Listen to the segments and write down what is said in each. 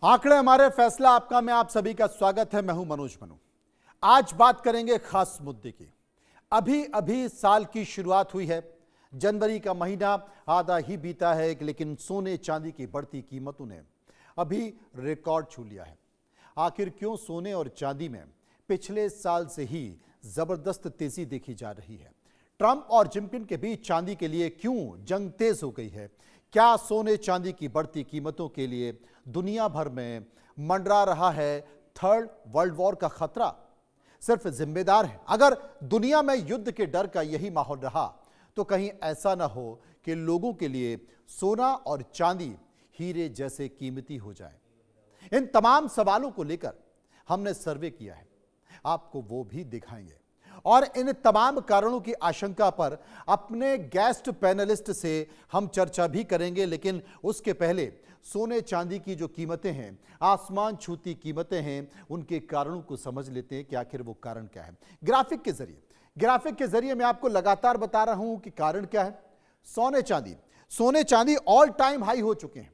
आंकड़े हमारे फैसला आपका में आप सभी का स्वागत है। मैं हूं मनोज मनु। आज बात करेंगे खास मुद्दे की। अभी अभी साल की शुरुआत हुई है, जनवरी का महीना आधा ही बीता है, लेकिन सोने चांदी की बढ़ती कीमतों ने अभी रिकॉर्ड छू लिया है। आखिर क्यों सोने और चांदी में पिछले साल से ही जबरदस्त तेजी देखी जा रही है? ट्रंप और जिनपिंग के बीच चांदी के लिए क्यों जंग तेज हो गई है? क्या सोने चांदी की बढ़ती कीमतों के लिए दुनिया भर में मंडरा रहा है थर्ड वर्ल्ड वॉर का खतरा? सिर्फ जिम्मेदार है अगर दुनिया में युद्ध के डर का यही माहौल रहा तो कहीं ऐसा ना हो कि लोगों के लिए सोना और चांदी हीरे जैसे कीमती हो जाए। इन तमाम सवालों को लेकर हमने सर्वे किया है, आपको वो भी दिखाएंगे और इन तमाम कारणों की आशंका पर अपने गेस्ट पैनलिस्ट से हम चर्चा भी करेंगे। लेकिन उसके पहले सोने चांदी की जो कीमतें हैं, आसमान छूती कीमतें हैं, उनके कारणों को समझ लेते हैं कि आखिर वो कारण क्या है। ग्राफिक के जरिए मैं आपको लगातार बता रहा हूं कि कारण क्या है। सोने चांदी ऑल टाइम हाई हो चुके हैं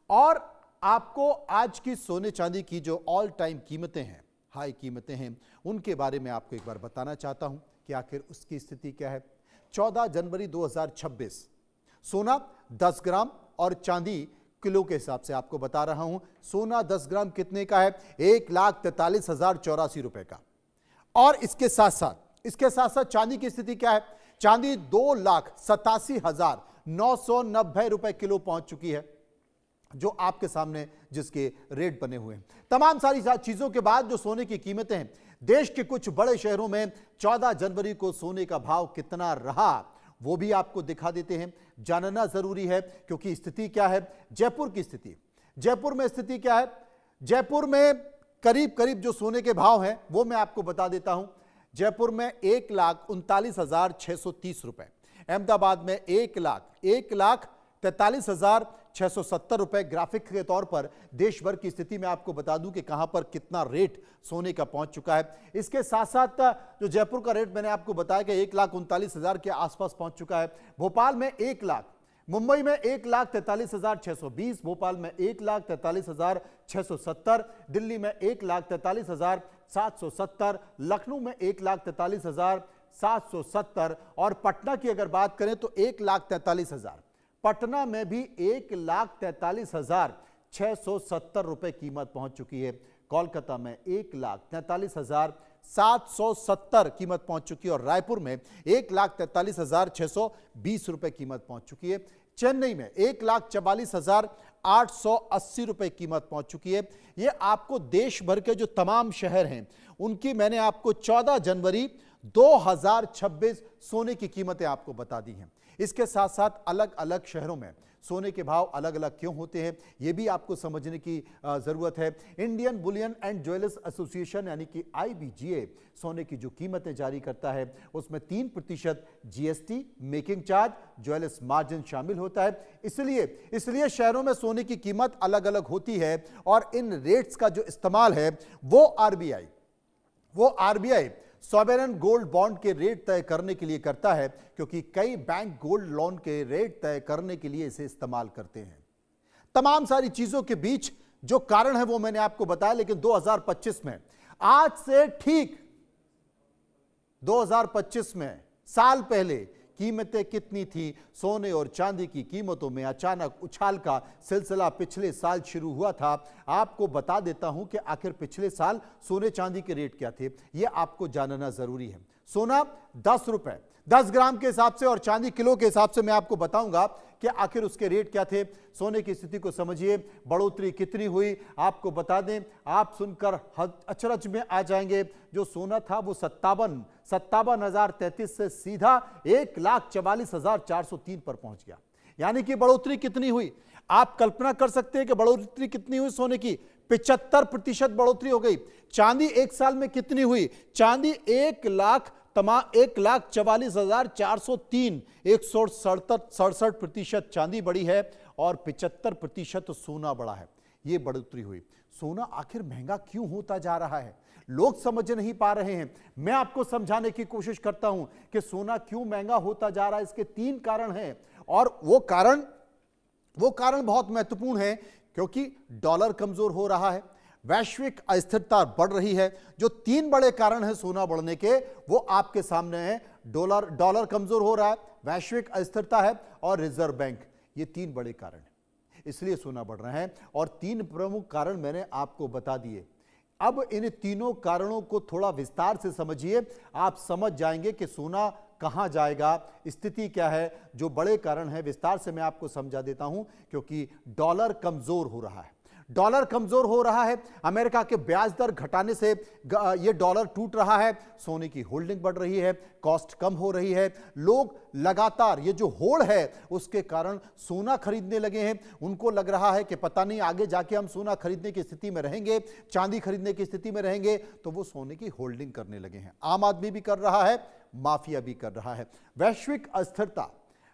और आपको आज की सोने चांदी की जो ऑल टाइम कीमतें हैं, हाई कीमतें हैं, उनके बारे में आपको एक बार बताना चाहता हूं कि आखिर उसकी स्थिति क्या है। 14 जनवरी 2026 सोना 10 ग्राम और चांदी किलो के हिसाब से आपको बता रहा हूं। सोना 10 ग्राम कितने का है? 1,43,084 रुपए का। और इसके साथ साथ चांदी की स्थिति क्या है? चांदी 2,87,990 रुपए किलो पहुंच चुकी है, जो आपके सामने जिसके रेट बने हुए हैं। तमाम सारी चीजों के बाद जो सोने की कीमतें हैं, देश के कुछ बड़े शहरों में 14 जनवरी को सोने का भाव कितना रहा वो भी आपको दिखा देते हैं। जानना जरूरी है क्योंकि स्थिति क्या है जयपुर की स्थिति। जयपुर में स्थिति क्या है? जयपुर में करीब जो सोने के भाव हैं वो मैं आपको बता देता हूं। जयपुर में 1,39,630 रुपए, अहमदाबाद में 1,43,670 रुपए। ग्राफिक के तौर पर देश भर की स्थिति में आपको बता दूं कि कहां पर कितना रेट सोने का पहुंच चुका है। इसके साथ साथ जो जयपुर का रेट मैंने आपको बताया कि 1,39,000 के आसपास पहुंच चुका है। भोपाल में 1 लाख, मुंबई में 1,43,620, भोपाल में 1,43,670, दिल्ली में 1,43,770, लखनऊ में 1,43,770 और पटना की अगर बात करें तो 1,43,000। पटना में भी 1,43,670 रुपए कीमत पहुंच चुकी है। कोलकाता में 1,43,770 कीमत पहुंच चुकी है और रायपुर में 1,43,620 रुपए कीमत पहुंच चुकी है। चेन्नई में 1,44,880 रुपए कीमत पहुंच चुकी है। ये आपको देश भर के जो तमाम शहर हैं उनकी मैंने आपको 14 जनवरी 2026 सोने की कीमतें आपको बता दी हैं। इसके साथ साथ अलग अलग शहरों में सोने के भाव अलग अलग क्यों होते हैं यह भी आपको समझने की जरूरत है। Indian Boolean and jewellers association यानी कि IBGA सोने की जो कीमतें जारी करता है उसमें 3% GST, making charge, jewellers margin शामिल होता है। इसलिए शहरों में सोने की कीमत अलग अलग होती है और इन रेट्स का जो इस्तेमाल है वो RBI सॉवरेन गोल्ड बॉन्ड के रेट तय करने के लिए करता है, क्योंकि कई बैंक गोल्ड लोन के रेट तय करने के लिए इसे इस्तेमाल करते हैं। तमाम सारी चीजों के बीच जो कारण है वो मैंने आपको बताया। लेकिन 2025 में, आज से ठीक 2025 में साल पहले कीमतें कितनी थी? सोने और चांदी की कीमतों में अचानक उछाल का सिलसिला पिछले साल शुरू हुआ था। आपको बता देता हूं कि आखिर पिछले साल सोने चांदी के रेट क्या थे, यह आपको जानना जरूरी है। सोना 10 रुपए 10 ग्राम के हिसाब से और चांदी किलो के हिसाब से मैं आपको बताऊंगा कि आखिर उसके रेट क्या थे। सोने की स्थिति को समझिए, बढ़ोतरी कितनी हुई आपको बता दें, आप सुनकर अचरज में आ जाएंगे। जो सोना था वो 57,033 से सीधा 1,44,403 पर पहुंच गया। यानी कि बढ़ोतरी कितनी हुई आप कल्पना कर सकते हैं कि बढ़ोतरी कितनी हुई। सोने की 75% बढ़ोतरी हो गई। चांदी एक साल में कितनी हुई? चांदी 1,44,403, 167% चांदी बढ़ी है और 75% सोना बढ़ा है। यह बढ़ोतरी हुई। सोना आखिर महंगा क्यों होता जा रहा है? लोग समझ नहीं पा रहे हैं। मैं आपको समझाने की कोशिश करता हूं कि सोना क्यों महंगा होता जा रहा है। इसके 3 कारण हैं और वो कारण बहुत महत्वपूर्ण है क्योंकि डॉलर कमजोर हो रहा है, वैश्विक अस्थिरता बढ़ रही है। जो तीन बड़े कारण हैं सोना बढ़ने के, वो आपके सामने हैं। डॉलर कमजोर हो रहा है, वैश्विक अस्थिरता है और रिजर्व बैंक, ये तीन बड़े कारण हैं, इसलिए सोना बढ़ रहा है। और तीन प्रमुख कारण मैंने आपको बता दिए। अब इन तीनों कारणों को थोड़ा विस्तार से समझिए, आप समझ जाएंगे कि सोना कहां जाएगा, स्थिति क्या है। जो बड़े कारण हैं विस्तार से मैं आपको समझा देता हूं, क्योंकि डॉलर कमजोर हो रहा है। डॉलर कमजोर हो रहा है, अमेरिका के ब्याज दर घटाने से ये डॉलर टूट रहा है, सोने की होल्डिंग बढ़ रही है, कॉस्ट कम हो रही है। लोग लगातार ये जो होड़ है उसके कारण सोना खरीदने लगे हैं। उनको लग रहा है कि पता नहीं आगे जाके हम सोना खरीदने की स्थिति में रहेंगे, चांदी खरीदने की स्थिति में रहेंगे, तो वो सोने की होल्डिंग करने लगे हैं। आम आदमी भी कर रहा है, माफिया भी कर रहा है।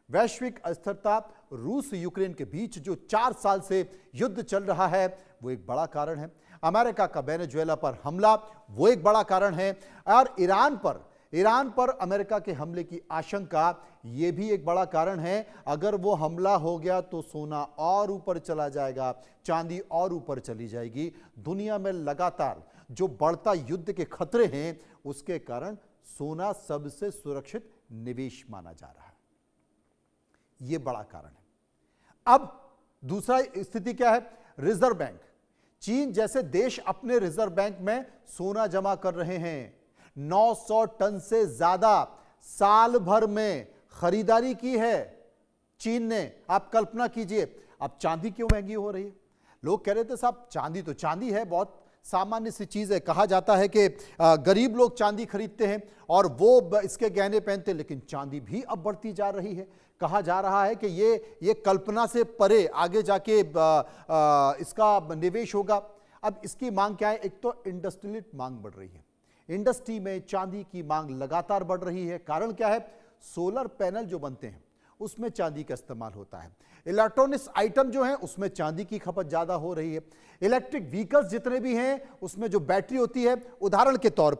वैश्विक अस्थिरता, रूस यूक्रेन के बीच जो 4 साल से युद्ध चल रहा है, वो एक बड़ा कारण है। अमेरिका का वेनेजुएला पर हमला, वो एक बड़ा कारण है। और ईरान पर अमेरिका के हमले की आशंका, ये भी एक बड़ा कारण है। अगर वो हमला हो गया तो सोना और ऊपर चला जाएगा, चांदी और ऊपर चली जाएगी। दुनिया में लगातार जो बढ़ता युद्ध के खतरे हैं, उसके कारण सोना सबसे सुरक्षित निवेश माना जा रहा है। यह बड़ा कारण है। अब दूसरा स्थिति क्या है? Reserve bank. चीन जैसे देश अपने रिजर्व बैंक में सोना जमा कर रहे हैं। 900 टन से ज्यादा साल भर में खरीदारी की है चीन ने। आप कल्पना कीजिए। अब चांदी क्यों महंगी हो रही है? लोग कह रहे थे साहब चांदी तो चांदी है, बहुत सामान्य सी चीज है। कहा जाता है कि गरीब लोग चांदी खरीदते हैं और वो इसके गहने पहनते हैं, लेकिन चांदी भी अब बढ़ती जा रही है। कहा जा रहा है कि ये कल्पना से परे आगे जाके इसका निवेश होगा। अब इसकी मांग क्या है? एक तो इंडस्ट्रियल मांग बढ़ रही है, इंडस्ट्री में चांदी की मांग लगातार बढ़ रही है। कारण क्या है? सोलर पैनल जो बनते हैं उसमें चांदी का इस्तेमाल होता है। इलेक्ट्रॉनिक्स आइटम जो हैं उसमें चांदी की खपत ज्यादा हो रही है। इलेक्ट्रिक व्हीकल्स जितने भी हैं उसमें जो बैटरी होती है, उदाहरण के तौर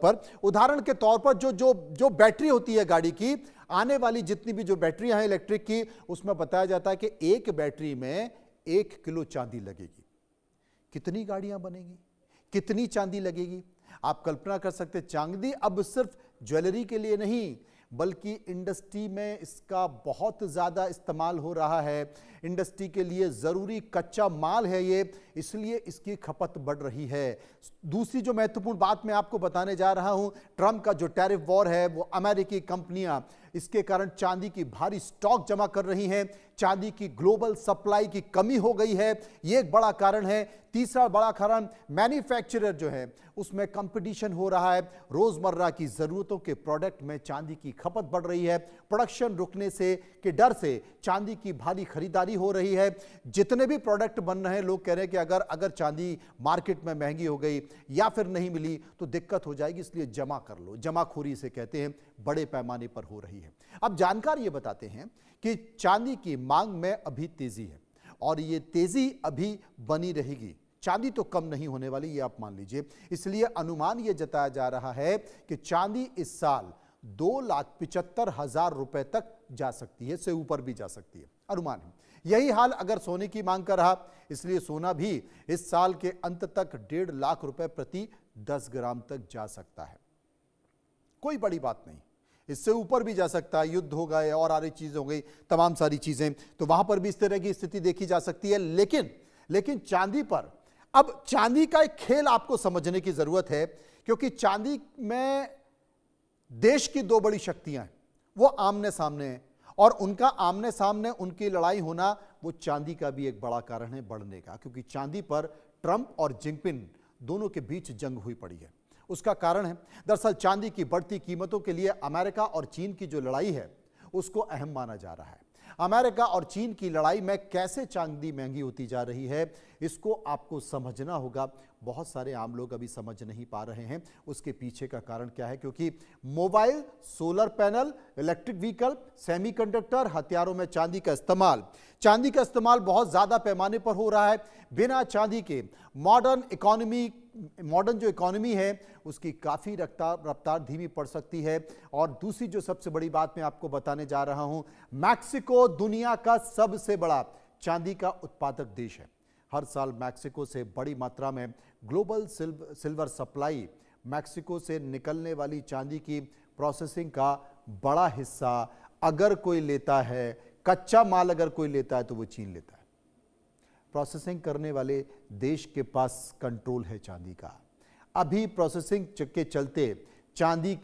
पर जो बैटरी होती है गाड़ी की, आने वाली जितनी भी जो बैटरियां हैं इलेक्ट्रिक की, उसमें बताया जाता है कि एक बैटरी में 1 किलो चांदी लगेगी। कितनी गाड़ियां बनेगी, कितनी चांदी लगेगी? आप कल्पना कर सकते। चांदी अब सिर्फ ज्वेलरी के लिए नहीं, बल्कि इंडस्ट्री में इसका बहुत ज़्यादा इस्तेमाल हो रहा है। इंडस्ट्री के लिए ज़रूरी कच्चा माल है ये, इसलिए इसकी खपत बढ़ रही है। दूसरी जो महत्वपूर्ण बात मैं आपको बताने जा रहा हूं, ट्रंप का जो टैरिफ वॉर है, वो अमेरिकी कंपनियां इसके कारण चांदी की भारी स्टॉक जमा कर रही हैं। चांदी की ग्लोबल सप्लाई की कमी हो गई है, ये एक बड़ा कारण है। तीसरा बड़ा कारण मैन्युफैक्चरर जो है उसमें कंपटीशन हो रहा है। रोजमर्रा की जरूरतों के प्रोडक्ट में चांदी की खपत बढ़ रही है। प्रोडक्शन रुकने से के डर से चांदी की भारी खरीदारी हो रही है। जितने भी प्रोडक्ट बन रहे हैं, लोग कह रहे हैं कि अगर चांदी मार्केट में महंगी हो गई या फिर नहीं मिली तो दिक्कत हो जाएगी, इसलिए जमा कर लो। जमाखोरी इसे कहते हैं, बड़े पैमाने पर हो रही है। अब जानकार ये बताते हैं कि चांदी की मांग में अभी तेजी है और ये तेजी अभी बनी रहेगी। चांदी तो कम नहीं होने वाली, ये आप मान लीजिए। इसलिए अनुमान ये जताया जा रहा है कि चांदी इस साल 2,75,000 रुपए तक जा सकती है, से ऊपर भी जा सकती है, अनुमान है। यही हाल अगर सोने की मांग का रहा, इसलिए सोना भी इस साल के अंत तक 1.5 लाख रुपए प्रति 10 ग्राम तक जा सकता है। कोई बड़ी बात नहीं, इससे ऊपर भी जा सकता है। युद्ध हो गए और आरी चीजें हो गई, तमाम सारी चीजें, तो वहां पर भी इस तरह की स्थिति देखी जा सकती है। लेकिन चांदी पर, अब चांदी का एक खेल आपको समझने की जरूरत है, क्योंकि चांदी में देश की दो बड़ी शक्तियां हैं, वो आमने सामने हैं, और उनका आमने सामने उनकी लड़ाई होना, वो चांदी का भी एक बड़ा कारण है बढ़ने का। क्योंकि चांदी पर ट्रंप और जिनपिंग दोनों के बीच जंग हुई पड़ी है। उसका कारण है, दरअसल चांदी की बढ़ती कीमतों के लिए अमेरिका और चीन की जो लड़ाई है उसको अहम माना जा रहा है। अमेरिका और चीन की लड़ाई में कैसे चांदी महंगी होती जा रही है, इसको आपको समझना होगा। बहुत सारे आम लोग अभी समझ नहीं पा रहे हैं उसके पीछे का कारण क्या है। क्योंकि mobile, solar panel, electric vehicle, semiconductor, हथियारों में चांदी का इस्तेमाल बहुत ज्यादा पैमाने पर हो रहा है। बिना चांदी के मॉडर्न जो इकोनॉमी है उसकी काफी रफ्तार धीमी पड़ सकती है। और दूसरी जो सबसे बड़ी बात मैं आपको बताने जा रहा हूं, मैक्सिको दुनिया का सबसे बड़ा चांदी का उत्पादक देश है। हर साल मैक्सिको से बड़ी मात्रा में ग्लोबल सिल्वर सप्लाई, मैक्सिको से निकलने वाली चांदी की प्रोसेसिंग का बड़ा हिस्सा अगर कोई लेता है, कच्चा माल अगर कोई लेता है तो वो चीन लेता है। प्रोसेसिंग करने वाले देश के पास कंट्रोल है चांदी का। अभी प्रोसेसिंग के चलते चांदी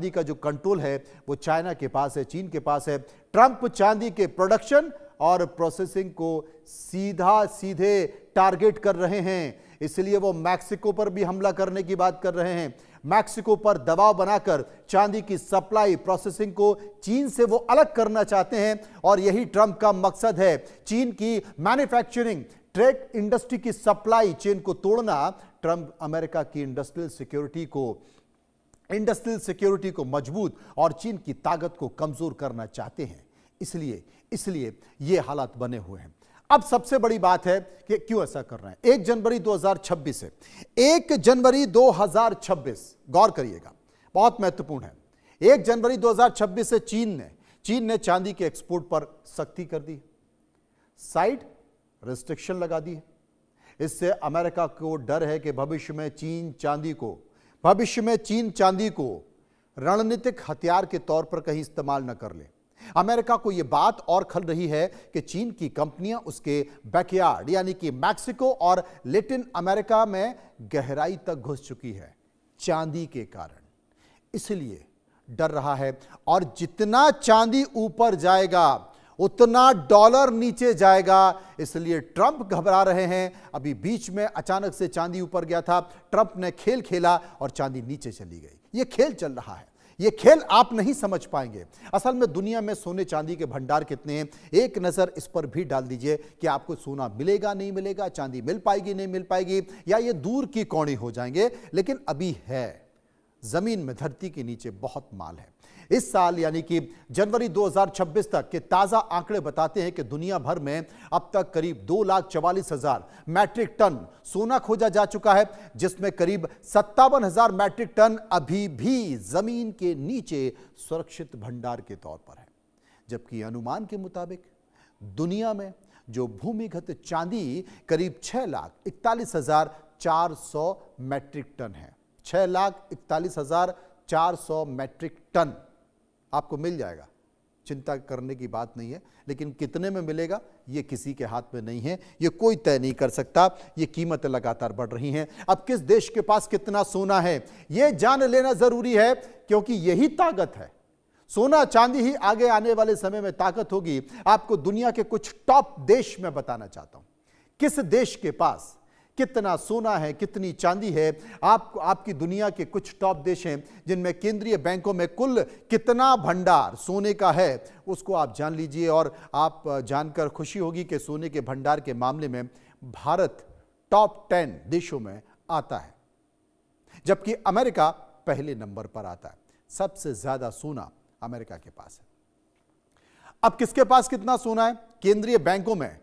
का जो कंट्रोल है वो चाइना के पास है, चीन के पास है। ट्रंप चांदी के प्रोडक्शन और प्रोसेसिंग को सीधे टारगेट कर रहे हैं, इसलिए वो मैक्सिको पर भी हमला करने की बात कर रहे हैं। मैक्सिको पर दबाव बनाकर चांदी की सप्लाई, प्रोसेसिंग को चीन से वो अलग करना चाहते हैं और यही ट्रंप का मकसद है। चीन की मैन्युफैक्चरिंग, ट्रेड इंडस्ट्री की सप्लाई चेन को तोड़ना। ट्रंप अमेरिका की इंडस्ट्रियल सिक्योरिटी को मजबूत और चीन की ताकत को कमजोर करना चाहते हैं। इसलिए ये हालात बने हुए हैं। अब सबसे बड़ी बात है कि क्यों ऐसा कर रहे हैं। 1 जनवरी 2026 से 1 जनवरी 2026, गौर करिएगा, बहुत महत्वपूर्ण है। 1 जनवरी 2026 से चीन ने चांदी के एक्सपोर्ट पर सख्ती कर दी, साइड रिस्ट्रिक्शन लगा दी है। इससे अमेरिका को डर है कि भविष्य में चीन चांदी को रणनीतिक हथियार के तौर पर कहीं इस्तेमाल न कर ले। अमेरिका को यह बात और खल रही है कि चीन की कंपनियां उसके बैकयार्ड यानी कि मैक्सिको और लैटिन अमेरिका में गहराई तक घुस चुकी है चांदी के कारण। इसलिए डर रहा है और जितना चांदी ऊपर जाएगा उतना डॉलर नीचे जाएगा। इसलिए ट्रंप घबरा रहे हैं। अभी बीच में अचानक से चांदी ऊपर गया था, ट्रंप ने खेल खेला और चांदी नीचे चली गई। यह खेल चल रहा है, यह खेल आप नहीं समझ पाएंगे। असल में दुनिया में सोने चांदी के भंडार कितने हैं, एक नजर इस पर भी डाल दीजिए कि आपको सोना मिलेगा नहीं मिलेगा, चांदी मिल पाएगी नहीं मिल पाएगी, या ये दूर की कौड़ी हो जाएंगे। लेकिन अभी है, जमीन में, धरती के नीचे बहुत माल है। इस साल यानी कि जनवरी 2026 तक के ताजा आंकड़े बताते हैं कि दुनिया भर में अब तक करीब 2,44,000 मैट्रिक टन सोना खोजा जा चुका है, जिसमें करीब 57,000 मैट्रिक टन अभी भी जमीन के नीचे सुरक्षित भंडार के तौर पर है। जबकि अनुमान के मुताबिक दुनिया में जो भूमिगत चांदी करीब 6,41,400 मैट्रिक टन है। 6,41,400 मैट्रिक टन आपको मिल जाएगा, चिंता करने की बात नहीं है। लेकिन कितने में मिलेगा ये किसी के हाथ में नहीं है, ये कोई तय नहीं कर सकता। ये कीमतें लगातार बढ़ रही हैं। अब किस देश के पास कितना सोना है ये जान लेना जरूरी है, क्योंकि यही ताकत है। सोना चांदी ही आगे आने वाले समय में ताकत होगी। आपको दुनिया के कुछ टॉप देश में बताना चाहता हूं, किस देश के पास कितना सोना है, कितनी चांदी है। आपकी दुनिया के कुछ टॉप देश हैं जिनमें केंद्रीय बैंकों में कुल कितना भंडार सोने का है, उसको आप जान लीजिए। और आप जानकर खुशी होगी कि सोने के भंडार के मामले में भारत टॉप 10 देशों में आता है, जबकि अमेरिका पहले नंबर पर आता है। सबसे ज्यादा सोना अमेरिका के पास है। अब किसके पास कितना सोना है, केंद्रीय बैंकों में,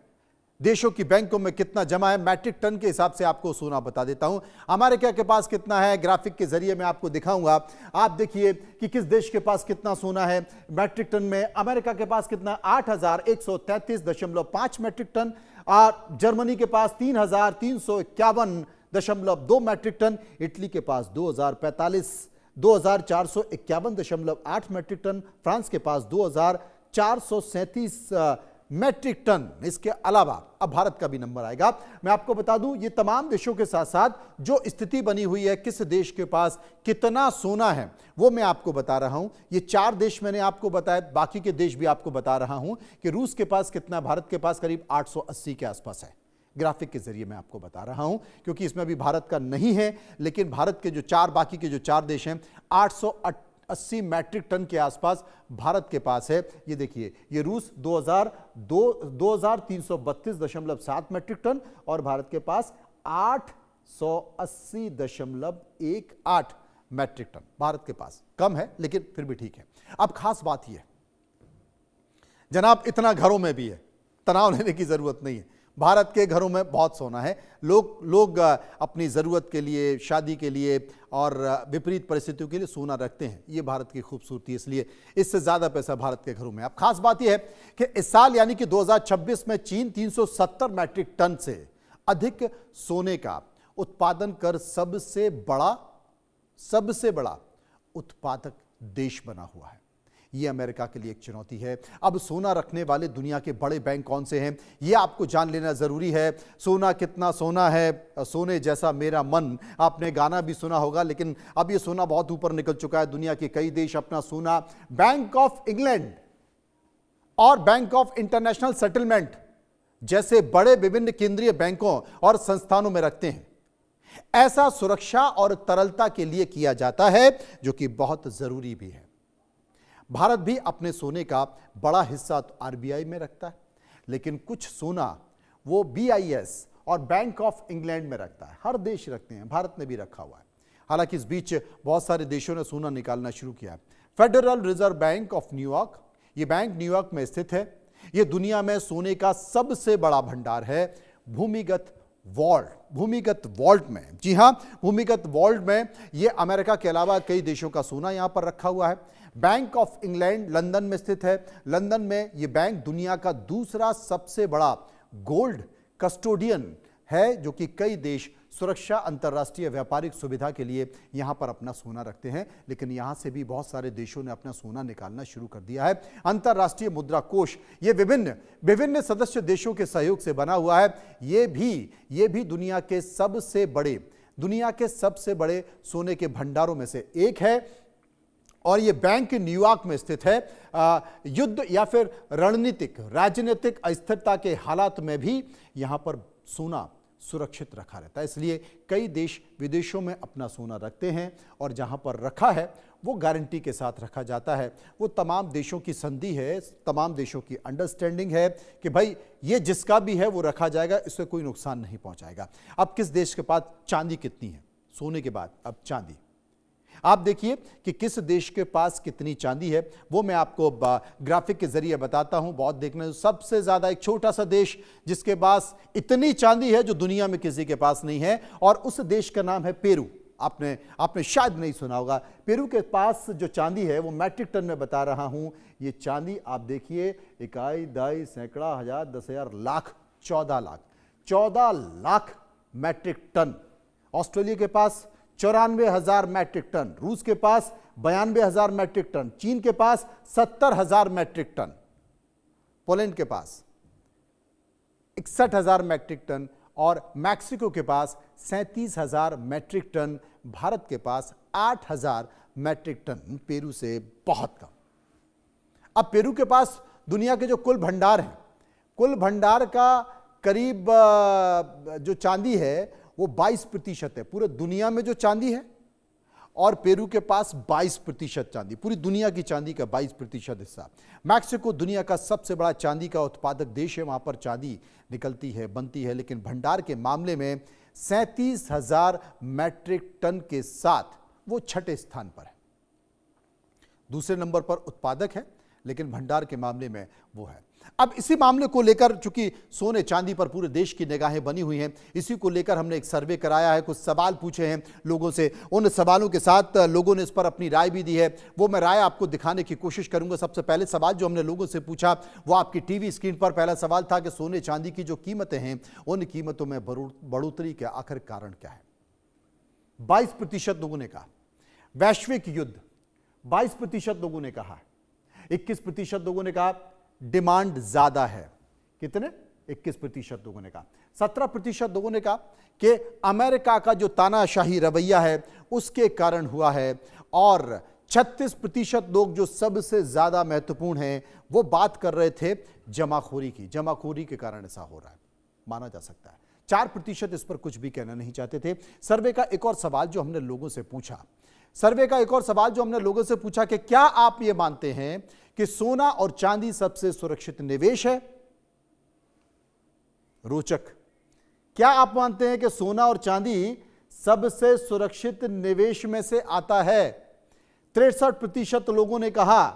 देशों की बैंकों में कितना जमा है, मैट्रिक टन के हिसाब से आपको सोना बता देता हूं। अमेरिका के पास कितना है, ग्राफिक के जरिए मैं आपको दिखाऊंगा। आप देखिए कि किस देश के पास कितना सोना है मैट्रिक टन में। अमेरिका के पास कितना, 8,133.5 मैट्रिक टन। और जर्मनी के पास 3,351.2 मैट्रिक टन। इटली के पास 2,451.8 मैट्रिक टन। फ्रांस के पास 2,437 मैट्रिक टन। इसके अलावा अब भारत का भी नंबर आएगा। मैं आपको बता दूं, ये तमाम देशों के साथ साथ जो स्थिति बनी हुई है, किस देश के पास कितना सोना है, वो मैं आपको बता रहा हूं। ये 4 देश मैंने आपको बताया, बाकी के देश भी आपको बता रहा हूं कि रूस के पास कितना, भारत के पास करीब 880 के आसपास है। ग्राफिक के जरिए मैं आपको बता रहा हूं, क्योंकि इसमें भी भारत का नहीं है, लेकिन भारत के जो 4 बाकी के जो 4 देश हैं, 880 मैट्रिक टन के आसपास भारत के पास है। ये देखिए, ये रूस 2,332.7 मैट्रिक टन और भारत के पास 880.18 मैट्रिक टन भारत के पास। कम है लेकिन फिर भी ठीक है। अब खास बात यह है जनाब, इतना घरों में भी है, तनाव लेने की जरूरत नहीं है। भारत के घरों में बहुत सोना है। लोग अपनी ज़रूरत के लिए, शादी के लिए और विपरीत परिस्थितियों के लिए सोना रखते हैं। ये भारत की खूबसूरती, इसलिए इससे ज़्यादा पैसा भारत के घरों में। अब खास बात यह है कि इस साल यानी कि 2026 में चीन 370 मैट्रिक टन से अधिक सोने का उत्पादन कर सबसे बड़ा उत्पादक देश बना हुआ है। यह अमेरिका के लिए एक चुनौती है। अब सोना रखने वाले दुनिया के बड़े बैंक कौन से हैं, यह आपको जान लेना जरूरी है। सोना कितना सोना है, सोने जैसा मेरा मन, आपने गाना भी सुना होगा, लेकिन अब यह सोना बहुत ऊपर निकल चुका है। दुनिया के कई देश अपना सोना बैंक ऑफ इंग्लैंड और बैंक ऑफ इंटरनेशनल सेटलमेंट जैसे बड़े विभिन्न केंद्रीय बैंकों और संस्थानों में रखते हैं। ऐसा सुरक्षा और तरलता के लिए किया जाता है, जो कि बहुत जरूरी भी है। भारत भी अपने सोने का बड़ा हिस्सा तो आरबीआई में रखता है, लेकिन कुछ सोना वो बीआईएस और बैंक ऑफ इंग्लैंड में रखता है। हर देश रखते हैं, भारत ने भी रखा हुआ है। हालांकि इस बीच बहुत सारे देशों ने सोना निकालना शुरू किया है। Federal reserve bank of New York, ये बैंक न्यूयॉर्क में स्थित है। यह दुनिया में सोने का सबसे बड़ा भंडार है। भूमिगत वॉल्ट में, जी हां, भूमिगत वॉल्ट में यह अमेरिका के अलावा कई देशों का सोना यहां पर रखा हुआ है। बैंक ऑफ इंग्लैंड लंदन में स्थित है। लंदन में यह बैंक दुनिया का दूसरा सबसे बड़ा गोल्ड कस्टोडियन है, जो कि कई देश सुरक्षा, अंतर्राष्ट्रीय व्यापारिक सुविधा के लिए यहां पर अपना सोना रखते हैं। लेकिन यहां से भी बहुत सारे देशों ने अपना सोना निकालना शुरू कर दिया है। अंतर्राष्ट्रीय मुद्रा कोष ये विभिन्न सदस्य देशों के सहयोग से बना हुआ है। ये भी दुनिया के सबसे बड़े सोने के भंडारों में से एक है। और ये बैंक न्यूयॉर्क में स्थित है। युद्ध या फिर राजनीतिक अस्थिरता के हालात में भी यहां पर सोना सुरक्षित रखा रहता है। इसलिए कई देश विदेशों में अपना सोना रखते हैं, और जहां पर रखा है वो गारंटी के साथ रखा जाता है। वो तमाम देशों की संधि है, तमाम देशों की अंडरस्टैंडिंग है कि भाई ये जिसका भी है वो रखा जाएगा, इससे कोई नुकसान नहीं पहुंचाएगा। अब किस देश के पास चांदी कितनी है, सोने के बाद अब चांदी, आप देखिए कि किस देश के पास कितनी चांदी है, वो मैं आपको ग्राफिक के जरिए बताता हूं। बहुत देखने, सबसे ज्यादा एक छोटा सा देश जिसके पास इतनी चांदी है जो दुनिया में किसी के पास नहीं है, और उस देश का नाम है पेरू। आपने शायद नहीं सुना होगा। पेरू के पास जो चांदी है वो मैट्रिक टन में बता रहा हूं। ये चांदी आप देखिए, इकाई, दाई, सैकड़ा, हजार, 10,000, lakh, 14 lakh metric tonne. Australia के पास 94,000 मैट्रिक टन, रूस के पास 92,000 मैट्रिक टन, चीन के पास 70,000 मैट्रिक टन, पोलैंड के पास 61,000 मैट्रिक टन, और मैक्सिको के पास 37,000 मैट्रिक टन, भारत के पास 8,000 मैट्रिक टन, पेरू से बहुत कम। अब पेरू के पास दुनिया के जो कुल भंडार हैं, कुल भंडार का करीब जो चांदी है वो 22% है पूरे दुनिया में जो चांदी है, और पेरू के पास 22% चांदी, पूरी दुनिया की चांदी का 22% हिस्सा। मैक्सिको दुनिया का सबसे बड़ा चांदी का उत्पादक देश है, वहां पर चांदी निकलती है, बनती है, लेकिन भंडार के मामले में 37,000 मैट्रिक टन के साथ वो छठे स्थान पर है। दूसरे नंबर पर उत्पादक है, लेकिन भंडार के मामले में वो है। अब इसी मामले को लेकर, चूंकि सोने चांदी पर पूरे देश की निगाहें बनी हुई हैं, इसी को लेकर हमने एक सर्वे कराया है, कुछ सवाल पूछे हैं लोगों से। उन सवालों के साथ लोगों ने इस पर अपनी राय भी दी है, वो मैं राय आपको दिखाने की कोशिश करूंगा। सबसे पहले सवाल जो हमने लोगों से पूछा वो आपकी टीवी स्क्रीन पर पहला सवाल था कि सोने चांदी की जो कीमतें हैं, उन कीमतों में बढ़ोतरी के आखिर कारण क्या है। 22% लोगों ने कहा वैश्विक युद्ध, 22% लोगों ने कहा, 21% लोगों ने कहा डिमांड ज्यादा है। कितने? 21% लोगों ने कहा। 17% लोगों ने कहा कि अमेरिका का जो तानाशाही रवैया है उसके कारण हुआ है, और 36% लोग, जो सबसे ज्यादा महत्वपूर्ण हैं, वो बात कर रहे थे जमाखोरी की। जमाखोरी के कारण ऐसा हो रहा है, माना जा सकता है। 4% इस पर कुछ भी कहना नहीं चाहते थे। सर्वे का एक और सवाल जो हमने लोगों से पूछा कि क्या आप ये मानते हैं कि सोना और चांदी सबसे सुरक्षित निवेश है? रोचक। क्या आप मानते हैं कि सोना और चांदी सबसे सुरक्षित निवेश में से आता है? 63% लोगों ने कहा,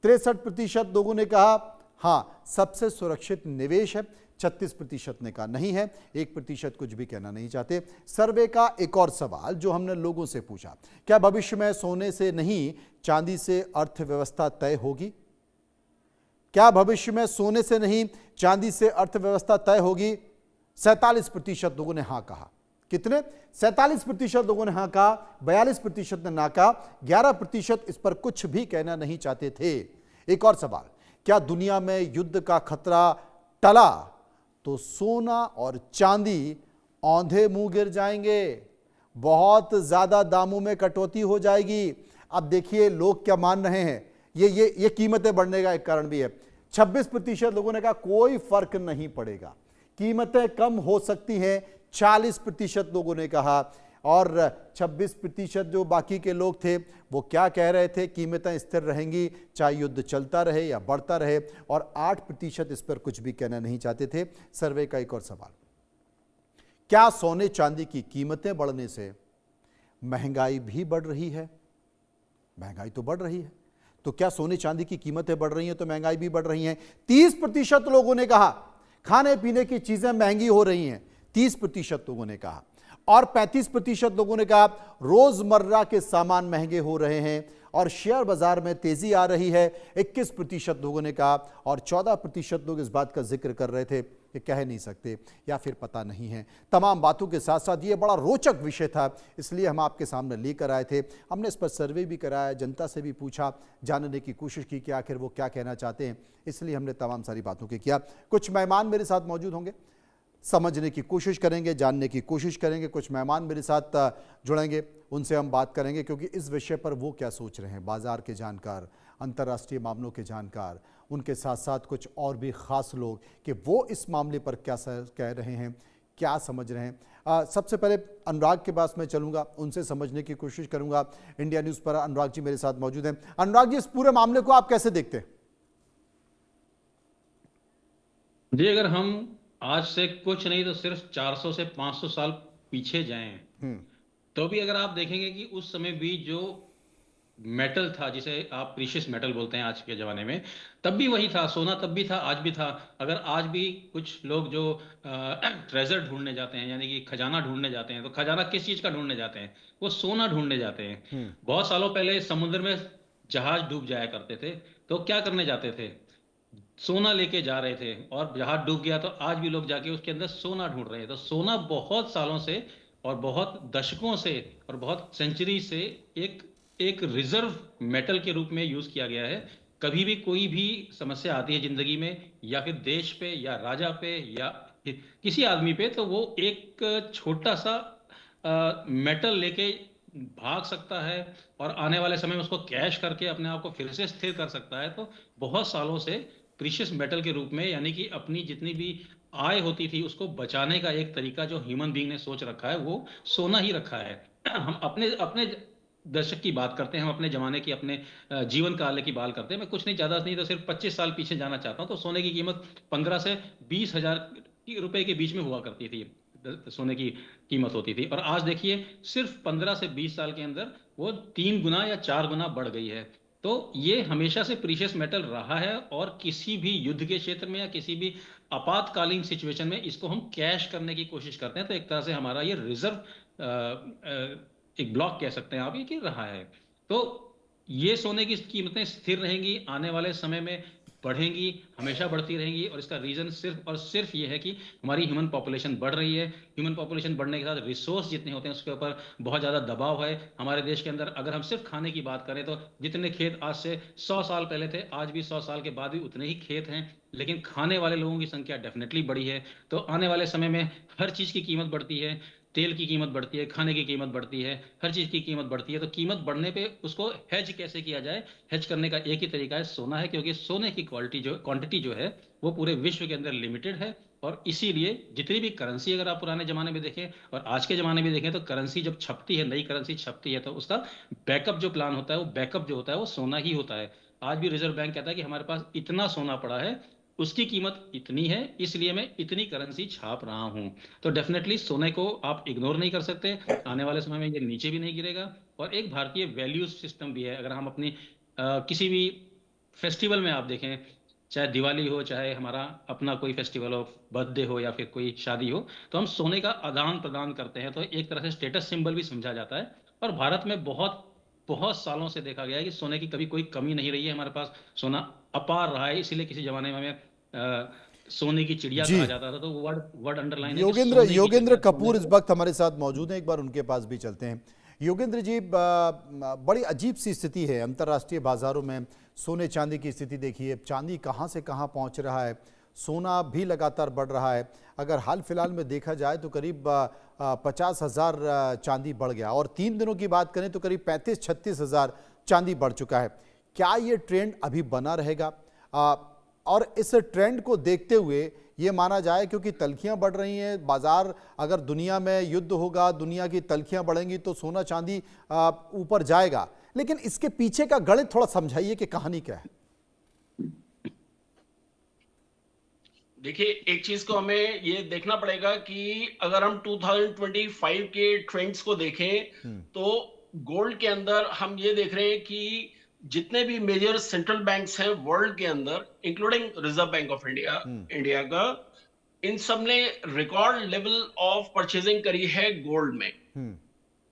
63% लोगों ने कहा हां सबसे सुरक्षित निवेश है। 36% ने कहा नहीं है। 1% कुछ भी कहना नहीं चाहते। सर्वे का एक और सवाल जो हमने लोगों से पूछा, क्या भविष्य में सोने से नहीं चांदी से अर्थव्यवस्था तय होगी? क्या भविष्य में सोने से नहीं चांदी से अर्थव्यवस्था तय होगी? 47% लोगों ने हां कहा। कितने? 47% लोगों ने हां कहा, 42% ने ना कहा, 11% इस पर कुछ भी कहना नहीं चाहते थे। एक और सवाल, क्या दुनिया में युद्ध का खतरा टला तो सोना और चांदी औंधे मुंह गिर जाएंगे, बहुत ज्यादा दामों में कटौती हो जाएगी। अब देखिए लोग क्या मान रहे हैं, ये कीमतें बढ़ने का एक कारण भी है। 26% लोगों ने कहा कोई फर्क नहीं पड़ेगा, कीमतें कम हो सकती हैं, 40% लोगों ने कहा। और 26% जो बाकी के लोग थे वो क्या कह रहे थे, कीमतें स्थिर रहेंगी चाहे युद्ध चलता रहे या बढ़ता रहे। और 8% इस पर कुछ भी कहना नहीं चाहते थे। सर्वे का एक और सवाल, क्या सोने चांदी की कीमतें बढ़ने से महंगाई भी बढ़ रही है? महंगाई तो बढ़ रही है, तो क्या सोने चांदी की कीमतें बढ़ रही हैं तो महंगाई भी बढ़ रही है? 30% लोगों ने कहा खाने पीने की चीजें महंगी हो रही हैं, 30% लोगों ने कहा। और 35% लोगों ने कहा रोजमर्रा के सामान महंगे हो रहे हैं और शेयर बाजार में तेजी आ रही है, 21% लोगों ने कहा। और 14% लोग इस बात का जिक्र कर रहे थे कि कह नहीं सकते या फिर पता नहीं है। तमाम बातों के साथ साथ ये बड़ा रोचक विषय था, इसलिए हम आपके सामने लेकर आए थे। हमने इस पर सर्वे भी कराया, जनता से भी पूछा, जानने की कोशिश की कि आखिर वो क्या कहना चाहते हैं, इसलिए हमने तमाम सारी बातों के किया। कुछ मेहमान मेरे साथ मौजूद होंगे, समझने की कोशिश करेंगे, जानने की कोशिश करेंगे। कुछ मेहमान मेरे साथ जुड़ेंगे, उनसे हम बात करेंगे क्योंकि इस विषय पर वो क्या सोच रहे हैं, बाजार के जानकार, अंतर्राष्ट्रीय मामलों के जानकार, उनके साथ साथ कुछ और भी ख़ास लोग कि वो इस मामले पर क्या कह रहे हैं, क्या समझ रहे हैं। सबसे पहले अनुराग के पास मैं चलूँगा, उनसे समझने की कोशिश करूँगा। इंडिया न्यूज़ पर अनुराग जी मेरे साथ मौजूद हैं। अनुराग जी, इस पूरे मामले को आप कैसे देखते हैं? जी, अगर हम आज से कुछ नहीं तो सिर्फ 400 से 500 साल पीछे जाएं, तो भी अगर आप देखेंगे कि उस समय भी जो मेटल था, जिसे आप प्रीशियस मेटल बोलते हैं आज के ज़माने में, तब भी वही था। सोना तब भी था, आज भी था। अगर आज भी कुछ लोग जो ट्रेजर ढूंढने जाते हैं, यानी कि खजाना ढूंढने जाते हैं, तो खजाना किस चीज़ का ढूंढने जाते हैं? वो सोना ढूंढने जाते हैं। बहुत सालों पहले समुद्र में जहाज डूब जाया करते थे, तो क्या करने जाते थे? सोना लेके जा रहे थे, और जहाज डूब गया तो आज भी लोग जाके उसके अंदर सोना ढूंढ रहे हैं। तो सोना बहुत सालों से और बहुत दशकों से और बहुत सेंचुरी से एक एक रिजर्व मेटल के रूप में यूज किया गया है। कभी भी कोई भी समस्या आती है जिंदगी में, या फिर देश पे या राजा पे या किसी आदमी पे, तो वो एक छोटा सा मेटल लेके भाग सकता है और आने वाले समय में उसको कैश करके अपने आप को फिर से स्थिर कर सकता है। तो बहुत सालों से प्रीशियस मेटल के रूप में, यानी कि अपनी जितनी भी आय होती थी उसको बचाने का एक तरीका जो ह्यूमन बीइंग ने सोच रखा है, वो सोना ही रखा है। हम अपने अपने दशक की बात करते हैं, हम अपने जमाने की, अपने जीवन काल की बात करते हैं। मैं कुछ नहीं, ज्यादा नहीं तो सिर्फ 25 साल पीछे जाना चाहता हूँ। तो सोने की कीमत 15 से 20 हजार रुपए के बीच में हुआ करती थी, सोने की कीमत होती थी। और आज देखिए सिर्फ 15 से 20 साल के अंदर वो 3 गुना या 4 गुना बढ़ गई है। तो ये हमेशा से प्रीशियस मेटल रहा है, और किसी भी युद्ध के क्षेत्र में या किसी भी आपातकालीन सिचुएशन में इसको हम कैश करने की कोशिश करते हैं। तो एक तरह से हमारा ये रिजर्व एक ब्लॉक कह सकते हैं आप, ये कि रहा है। तो ये सोने की कीमतें स्थिर रहेंगी, आने वाले समय में बढ़ेंगी, हमेशा बढ़ती रहेंगी। और इसका रीजन सिर्फ और सिर्फ ये है कि हमारी ह्यूमन पॉपुलेशन बढ़ रही है। ह्यूमन पॉपुलेशन बढ़ने के साथ रिसोर्स जितने होते हैं उसके ऊपर बहुत ज़्यादा दबाव है हमारे देश के अंदर। अगर हम सिर्फ खाने की बात करें तो जितने खेत आज से 100 साल पहले थे, आज भी 100 साल के बाद भी उतने ही खेत हैं, लेकिन खाने वाले लोगों की संख्या डेफिनेटली बढ़ी है। तो आने वाले समय में हर चीज़ की कीमत बढ़ती है, तेल की कीमत बढ़ती है, खाने की कीमत बढ़ती है, हर चीज़ की कीमत बढ़ती है। तो कीमत बढ़ने पे उसको हेज कैसे किया जाए? हेज करने का एक ही तरीका है, सोना है। क्योंकि सोने की क्वांटिटी जो है वो पूरे विश्व के अंदर लिमिटेड है। और इसीलिए जितनी भी करेंसी, अगर आप पुराने जमाने में देखें और आज के जमाने में देखें, तो करेंसी जब छपती है, नई करेंसी छपती है, तो उसका बैकअप जो प्लान होता है, वो बैकअप जो होता है वो सोना ही होता है। आज भी रिजर्व बैंक कहता है कि हमारे पास इतना सोना पड़ा है, उसकी कीमत इतनी है, इसलिए मैं इतनी करेंसी छाप रहा हूं। तो डेफिनेटली सोने को आप इग्नोर नहीं कर सकते, आने वाले समय में ये नीचे भी नहीं गिरेगा। और एक भारतीय वैल्यूज सिस्टम भी है। अगर हम अपनी किसी भी फेस्टिवल में आप देखें, चाहे दिवाली हो, चाहे हमारा अपना कोई फेस्टिवल हो, बर्थडे हो या फिर कोई शादी हो, तो हम सोने का आदान प्रदान करते हैं। तो एक तरह से स्टेटस सिंबल भी समझा जाता है। और भारत में बहुत बहुत सालों से देखा गया है कि सोने की कभी कोई कमी नहीं रही है। हमारे पास सोना अपार रहा है। इसीलिए किसी जमाने में सोने की चिड़िया जी। कहा जाता था, तो वो वर्ड वर्ड अंडरलाइन है कि योगेंद्र सोने की योगेंद्र चिड़िया, सोने कपूर इस को। वक्त हमारे साथ मौजूद हैं, एक बार उनके पास भी चलते हैं। योगेंद्र जी, बड़ी अजीब सी स्थिति है अंतर्राष्ट्रीय बाजारों में। सोने चांदी की स्थिति देखिए, चांदी कहाँ से कहाँ पहुँच रहा है, सोना भी लगातार बढ़ रहा है। अगर हाल फिलहाल में देखा जाए तो करीब 50,000 चांदी बढ़ गया, और 3 दिनों की बात करें तो करीब 35-36,000 चांदी बढ़ चुका है। क्या ये ट्रेंड अभी बना रहेगा? और इस ट्रेंड को देखते हुए ये माना जाए, क्योंकि तलखियां बढ़ रही हैं, बाजार, अगर दुनिया में युद्ध होगा, दुनिया की तलखियां बढ़ेंगी तो सोना चांदी ऊपर जाएगा, लेकिन इसके पीछे का गणित थोड़ा समझाइए कि कहानी क्या है। देखिए, एक चीज को हमें ये देखना पड़ेगा कि अगर हम 2025 के ट्रेंड्स को देखें तो गोल्ड के अंदर हम ये देख रहे हैं कि जितने भी मेजर सेंट्रल बैंक्स हैं वर्ल्ड के अंदर, including reserve bank of India India का, इन सब ने रिकॉर्ड लेवल ऑफ परचेजिंग करी है गोल्ड में।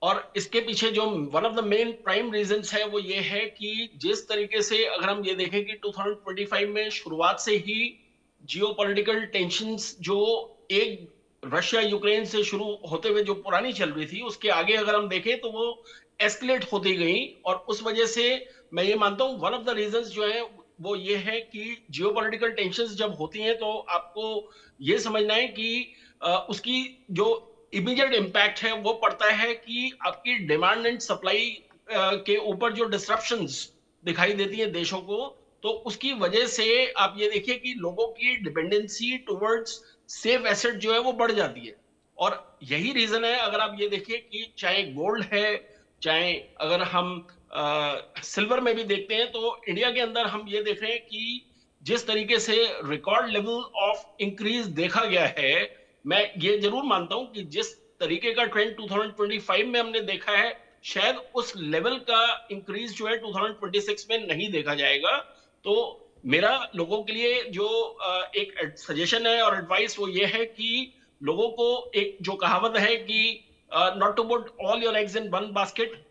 और इसके पीछे जो one of the main prime reasons है वो ये है कि जिस तरीके से अगर हम ये देखें कि 2025 में शुरुआत से ही जियोपॉलिटिकल टेंशंस जो एक रशिया यूक्रेन से शुरू होते हुए जो पुरानी चल रही थी, उसके आगे अगर हम देखें तो वो एस्केलेट होती गई, और उस वजह से मैं ये मानता हूं वन ऑफ द रीजंस जो है वो ये है कि जियोपॉलिटिकल टेंशंस जब होती हैं तो आपको ये समझना है कि उसकी जो इमीडिएट इम्पैक्ट है वो पड़ता है कि आपकी डिमांड एंड सप्लाई के ऊपर जो डिसरप्शंस दिखाई देती है देशों को, तो उसकी वजह से आप ये देखिए कि लोगों की डिपेंडेंसी टुवर्ड्स सेफ एसेट जो है वो बढ़ जाती है। और यही रीजन है, अगर आप ये देखिए कि चाहे गोल्ड है, चाहे अगर हम सिल्वर में भी देखते हैं, तो इंडिया के अंदर हम ये देख रहे हैं कि जिस तरीके से रिकॉर्ड लेवल ऑफ इंक्रीज देखा गया है, मैं ये जरूर मानता हूं कि जिस तरीके का ट्रेंड 2025 में हमने देखा है, शायद उस लेवल का इंक्रीज जो है 2026 में नहीं देखा जाएगा। तो मेरा लोगों के लिए जो एक सजेशन है और एडवाइस वो ये है कि लोगों को, एक जो कहावत है कि not to put all your eggs in one basket,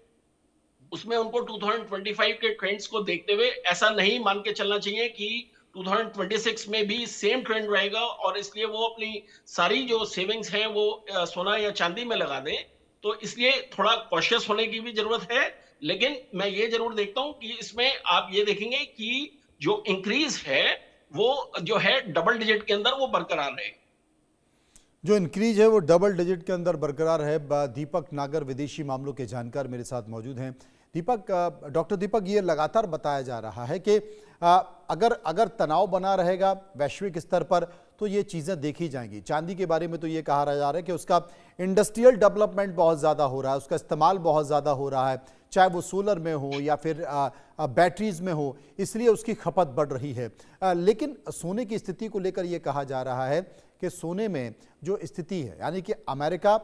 उसमें उनको 2025 के ट्रेंड्स को देखते हुए ऐसा नहीं मान के चलना चाहिए कि 2026 में भी सेम ट्रेंड रहेगा और इसलिए वो अपनी सारी जो सेविंग्स हैं वो सोना या चांदी में लगा दें। तो इसलिए थोड़ा कॉशियस होने की भी जरूरत है, लेकिन मैं ये जरूर देखता हूं कि इसमें आप ये देखेंगे कि जो इंक्रीज है वो जो है डबल डिजिट के अंदर वो बरकरार है। जो इंक्रीज है वो डबल डिजिट के अंदर बरकरार है। दीपक नागर विदेशी मामलों के जानकार मेरे साथ मौजूद हैं। दीपक, डॉक्टर दीपक, ये लगातार बताया जा रहा है कि अगर तनाव बना रहेगा वैश्विक स्तर पर तो ये चीज़ें देखी जाएंगी। चांदी के बारे में तो ये कहा जा रहा है कि उसका इंडस्ट्रियल डेवलपमेंट बहुत ज़्यादा हो रहा है, उसका इस्तेमाल बहुत ज़्यादा हो रहा है, चाहे वो सोलर में हो या फिर बैटरीज में हो, इसलिए उसकी खपत बढ़ रही है। लेकिन सोने की स्थिति को लेकर ये कहा जा रहा है कि सोने में जो स्थिति है, यानी कि अमेरिका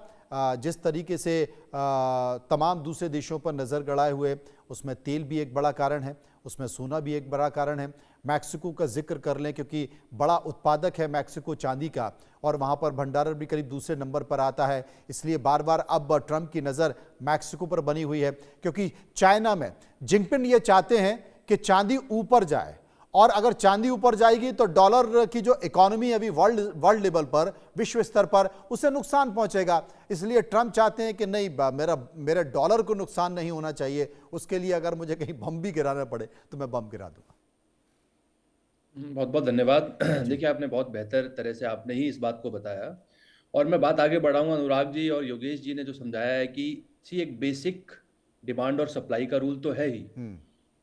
जिस तरीके से तमाम दूसरे देशों पर नज़र गड़ाए हुए, उसमें तेल भी एक बड़ा कारण है, उसमें सोना भी एक बड़ा कारण है। मैक्सिको का जिक्र कर लें क्योंकि बड़ा उत्पादक है मैक्सिको चांदी का, और वहाँ पर भंडारण भी करीब दूसरे नंबर पर आता है, इसलिए बार बार अब ट्रंप की नज़र मैक्सिको पर बनी हुई है। क्योंकि चाइना में जिनपिंग ये चाहते हैं कि चांदी ऊपर जाए, और अगर चांदी ऊपर जाएगी तो डॉलर की जो इकोनॉमी है अभी वर्ल्ड लेवल पर, विश्व स्तर पर, उसे नुकसान पहुंचेगा। इसलिए ट्रंप चाहते हैं कि नहीं, मेरे डॉलर को नुकसान नहीं होना चाहिए, उसके लिए अगर मुझे कहीं बम भी गिराना पड़े तो मैं बम गिरा दूंगा। बहुत बहुत धन्यवाद। देखिए, आपने बहुत बेहतर तरह से आपने ही इस बात को बताया, और मैं बात आगे बढ़ाऊंगा। अनुराग जी और योगेश जी ने जो समझाया है कि एक बेसिक डिमांड और सप्लाई का रूल तो है ही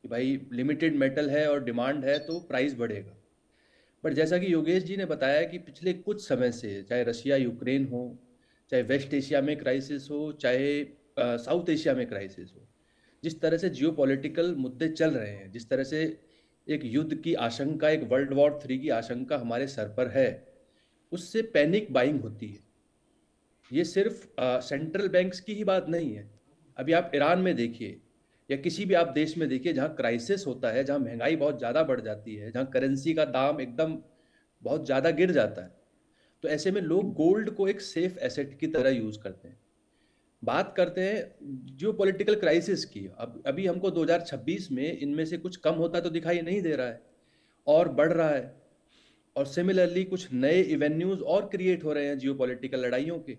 कि भाई लिमिटेड मेटल है और डिमांड है तो प्राइस बढ़ेगा। बट जैसा कि योगेश जी ने बताया कि पिछले कुछ समय से, चाहे रशिया यूक्रेन हो, चाहे वेस्ट एशिया में क्राइसिस हो, चाहे साउथ एशिया में क्राइसिस हो, जिस तरह से जियोपॉलिटिकल मुद्दे चल रहे हैं, जिस तरह से एक युद्ध की आशंका, एक वर्ल्ड वॉर 3 की आशंका हमारे सर पर है, उससे पैनिक बाइंग होती है। ये सिर्फ सेंट्रल बैंक्स की ही बात नहीं है। अभी आप ईरान में देखिए या किसी भी आप देश में देखिए जहाँ क्राइसिस होता है, जहाँ महंगाई बहुत ज़्यादा बढ़ जाती है, जहाँ करेंसी का दाम एकदम बहुत ज़्यादा गिर जाता है, तो ऐसे में लोग गोल्ड को एक सेफ एसेट की तरह यूज़ करते हैं। बात करते हैं जो पॉलिटिकल क्राइसिस की, अब अभी हमको 2026 में इनमें से कुछ कम होता तो दिखाई नहीं दे रहा है और बढ़ रहा है। और सिमिलरली कुछ नए इवेन्यूज और क्रिएट हो रहे हैं जियोपॉलिटिकल लड़ाइयों के।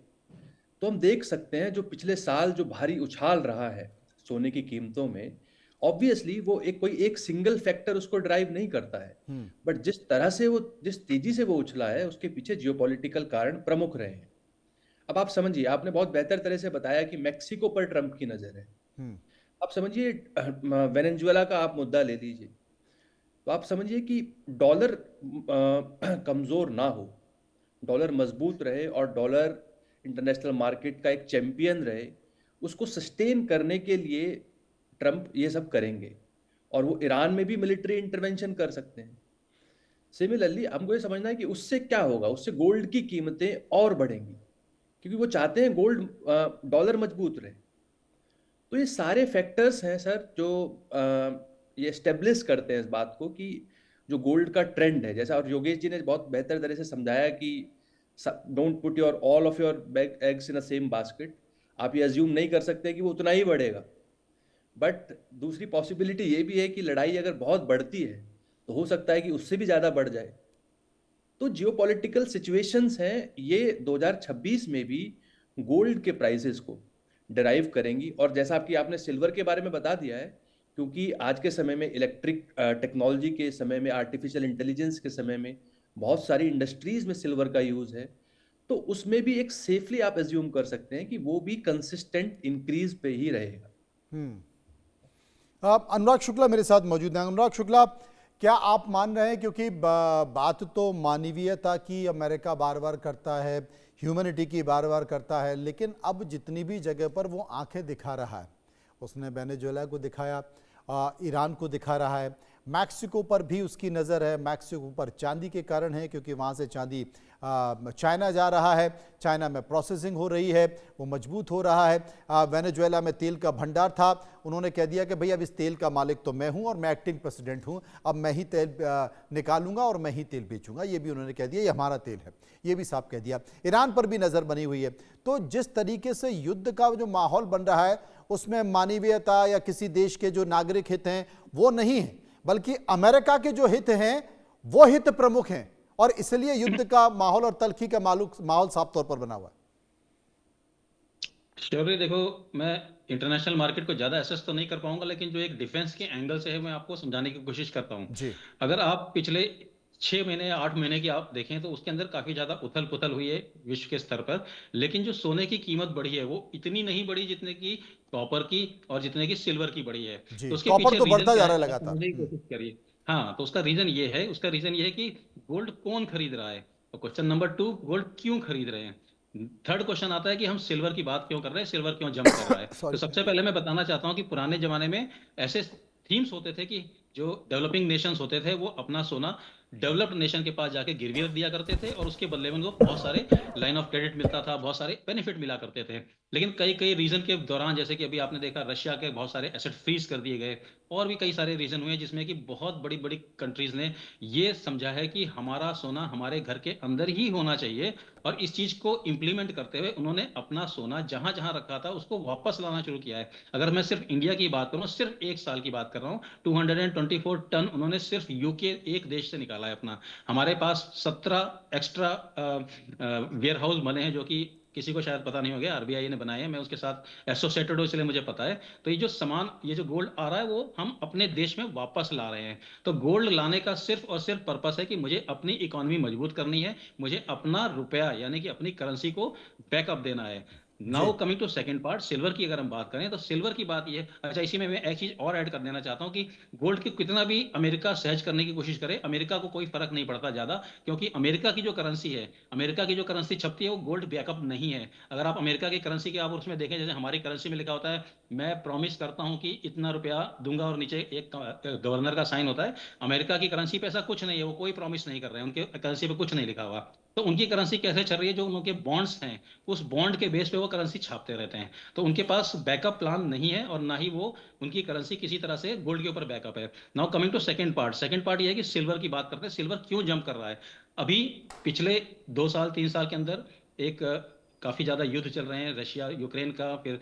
तो हम देख सकते हैं जो पिछले साल जो भारी उछाल रहा है सोने की कीमतों में, ऑब्वियसली वो एक सिंगल फैक्टर उसको ड्राइव नहीं करता है, बट जिस तरह से वो, जिस तेजी से वो उछला है, उसके पीछे जियोपॉलिटिकल कारण प्रमुख रहे हैं। अब आप समझिए, आपने बहुत बेहतर तरह से बताया कि मैक्सिको पर ट्रंप की नजर है। आप समझिए वेनेजुएला का आप मुद्दा ले लीजिए, तो आप समझिए कि डॉलर कमजोर ना हो, डॉलर मजबूत रहे और डॉलर इंटरनेशनल मार्केट का एक चैंपियन रहे, उसको सस्टेन करने के लिए ट्रंप ये सब करेंगे और वो ईरान में भी मिलिट्री इंटरवेंशन कर सकते हैं। सिमिलरली हमको ये समझना है कि उससे क्या होगा, उससे गोल्ड की कीमतें और बढ़ेंगी, क्योंकि वो चाहते हैं गोल्ड डॉलर मजबूत रहे। तो ये सारे फैक्टर्स हैं सर जो ये एस्टेब्लिश करते हैं इस बात को कि जो गोल्ड का ट्रेंड है, जैसा और योगेश जी ने बहुत बेहतर तरह से समझाया कि don't put your all of your eggs in a same basket. आप ये अज्यूम नहीं कर सकते कि वो उतना ही बढ़ेगा, बट दूसरी पॉसिबिलिटी ये भी है कि लड़ाई अगर बहुत बढ़ती है तो हो सकता है कि उससे भी ज़्यादा बढ़ जाए। तो जियोपॉलिटिकल सिचुएशंस हैं, ये 2026 में भी गोल्ड के प्राइसेस को डिराइव करेंगी। और जैसा आपने सिल्वर के बारे में बता दिया है, क्योंकि आज के समय में इलेक्ट्रिक टेक्नोलॉजी के समय में, आर्टिफिशियल इंटेलिजेंस के समय में बहुत सारी इंडस्ट्रीज में सिल्वर का यूज़ है, तो उसमें भी एक सेफली आप एज्यूम कर सकते हैं कि वो भी कंसिस्टेंट इंक्रीज पे ही रहेगा। अनुराग शुक्ला मेरे साथ मौजूद हैं। अनुराग शुक्ला, क्या आप मान रहे हैं, क्योंकि बात तो मानवीयता की अमेरिका बार बार करता है, ह्यूमैनिटी की बार बार करता है, लेकिन अब जितनी भी जगह पर वो आंखें दिखा रहा है, उसने वेनेजुएला को दिखाया, ईरान को दिखा रहा है, मैक्सिको पर भी उसकी नज़र है। मैक्सिको पर चांदी के कारण है, क्योंकि वहाँ से चांदी चाइना जा रहा है, चाइना में प्रोसेसिंग हो रही है, वो मजबूत हो रहा है। वेनेजुएला में तेल का भंडार था, उन्होंने कह दिया कि भाई अब इस तेल का मालिक तो मैं हूँ और मैं एक्टिंग प्रेसिडेंट हूँ, अब मैं ही तेल निकालूंगा और मैं ही तेल बेचूंगा, ये भी उन्होंने कह दिया, ये हमारा तेल है, ये भी साफ कह दिया। ईरान पर भी नज़र बनी हुई है। तो जिस तरीके से युद्ध का जो माहौल बन रहा है, उसमें मानवीयता या किसी देश के जो नागरिक हित हैं वो नहीं है, बल्कि अमेरिका के जो हित हैं वो हित प्रमुख हैं, और इसलिए युद्ध का माहौल और तल्खी का माहौल साफ तौर पर बना हुआ है। श्योरली, देखो, मैं इंटरनेशनल मार्केट को ज्यादा एसेस तो नहीं कर पाऊंगा, लेकिन जो एक डिफेंस के एंगल से है मैं आपको समझाने की कोशिश करता हूं। जी। अगर आप पिछले 6 महीने या 8 महीने की आप देखें तो उसके अंदर काफी ज्यादा उथल पुथल हुई है विश्व के स्तर पर, लेकिन जो सोने की कीमत बढ़ी है वो इतनी नहीं बढ़ी जितने की कॉपर की और जितने की सिल्वर की बढ़ी है। जी, तो उसके कॉपर पीछे तो रीजन बढ़ता क्या जा है, रहा है आप लगातार। समझने की कोशिश करिए। हाँ, तो उसका रीजन ये है कि गोल्ड कौन खरीद रहा है, और क्वेश्चन नंबर 2, गोल्ड क्यों खरीद रहे हैं। थर्ड क्वेश्चन आता है कि हम सिल्वर की बात क्यों कर रहे हैं, सिल्वर क्यों जंप कर रहा है। तो सॉरी। सबसे पहले मैं बताना चाहता हूं कि पुराने जमाने में ऐसे थीम्स होते थे कि जो डेवलपिंग नेशंस होते थे वो अपना सोना डेवलप्ड नेशन के पास जाके गिरवी रख दिया करते थे, और उसके बदले में उनको बहुत सारे लाइन ऑफ क्रेडिट मिलता था, बहुत सारे बेनिफिट मिला करते थे। लेकिन कई कई रीजन के दौरान, जैसे कि अभी आपने देखा रशिया के बहुत सारे एसेट फ्रीज कर दिए गए, और भी कई सारे रीजन हुए जिसमें कि बहुत बड़ी बड़ी कंट्रीज ने ये समझा है कि हमारा सोना हमारे घर के अंदर ही होना चाहिए, और इस चीज को इंप्लीमेंट करते हुए उन्होंने अपना सोना जहां जहां रखा था उसको वापस लाना शुरू किया है। अगर मैं सिर्फ इंडिया की बात करूं, सिर्फ 1 साल की बात कर रहा हूं, 224 टन उन्होंने सिर्फ यूके एक देश से निकाला है अपना। हमारे पास 17 एक्स्ट्रा वेयर हाउस बने हैं, जो कि किसी को शायद पता नहीं हो गया, आरबीआई ने बनाए हैं, मैं उसके साथ एसोसिएटेड हूं इसलिए मुझे पता है। तो ये जो सामान, ये जो गोल्ड आ रहा है वो हम अपने देश में वापस ला रहे हैं। तो गोल्ड लाने का सिर्फ और सिर्फ पर्पस है कि मुझे अपनी इकोनॉमी मजबूत करनी है, मुझे अपना रुपया यानी कि अपनी करेंसी को बैकअप देना है। Now coming to second part, silver की अगर हम बात करें तो सिल्वर की बात ये, अच्छा इसी में मैं एक चीज और ऐड कर देना चाहता हूं कि गोल्ड की कितना भी अमेरिका सहज करने की कोशिश करे, अमेरिका को कोई फर्क नहीं पड़ता ज्यादा, क्योंकि अमेरिका की जो करेंसी है, अमेरिका की जो करेंसी छपती है वो गोल्ड बैकअप नहीं है। अगर आप अमेरिका की करेंसी के आप उसमें देखें, जैसे हमारी करेंसी में लिखा होता है मैं प्रॉमिस करता हूं कि इतना रुपया दूंगा, और नीचे एक गवर्नर का साइन होता है। अमेरिका की करेंसी पे ऐसा कुछ नहीं है, वो कोई प्रॉमिस नहीं कर रहे हैं, उनके करेंसी पे कुछ नहीं लिखा हुआ। तो उनकी करेंसी कैसे चल रही है, जो उनके बॉन्ड्स हैं उस बॉन्ड के बेस पे वो करेंसी छापते रहते हैं। तो उनके पास बैकअप प्लान नहीं है, और ना ही वो उनकी करेंसी किसी तरह से गोल्ड के ऊपर बैकअप है। Now coming to second part ये है कि सिल्वर की बात करते हैं, सिल्वर क्यों जंप कर रहा है। अभी पिछले 2 साल 3 साल के अंदर एक काफी ज्यादा युद्ध चल रहे हैं, रशिया यूक्रेन का, फिर